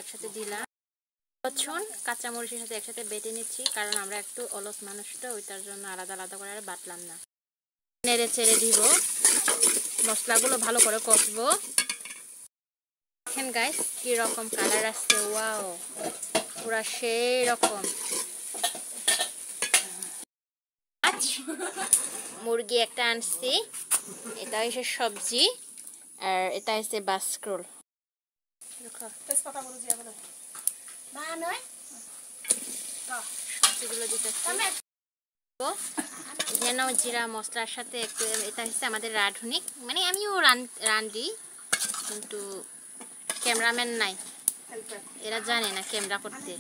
একসাথে দিলাম রসুন কাঁচামরিচের সাথে একসাথে বেটে নিচ্ছি, কারণ আমরা একটু অলস মানুষ তো, ওইটার জন্য আলাদা আলাদা করে আর বাটলাম না। নেড়ে ছেড়ে দিব, মশলাগুলো ভালো করে কষবো। দেখেন গাইস কি রকম কালার আসছে, ওয়াও পুরা সেই রকম। মুরগি একটা আনছি, এটা হচ্ছে সবজি, আর এটা হচ্ছে বাস্ক্রোল। সবজিগুলো দিতেছি যেন জিরা মশলার সাথে একটু। এটা হচ্ছে আমাদের রাঁধুনি, মানে আমিও রাঁধি কিন্তু ক্যামেরাম্যান নাই, এরা জানে না ক্যামেরা করতে।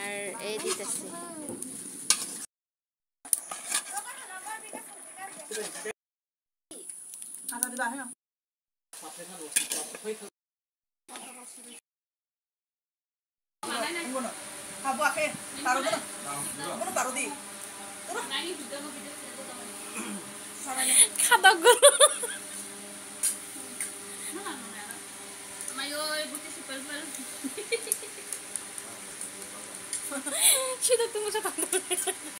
আর এই দিতেছি খাবারগুলো শুধু তুমি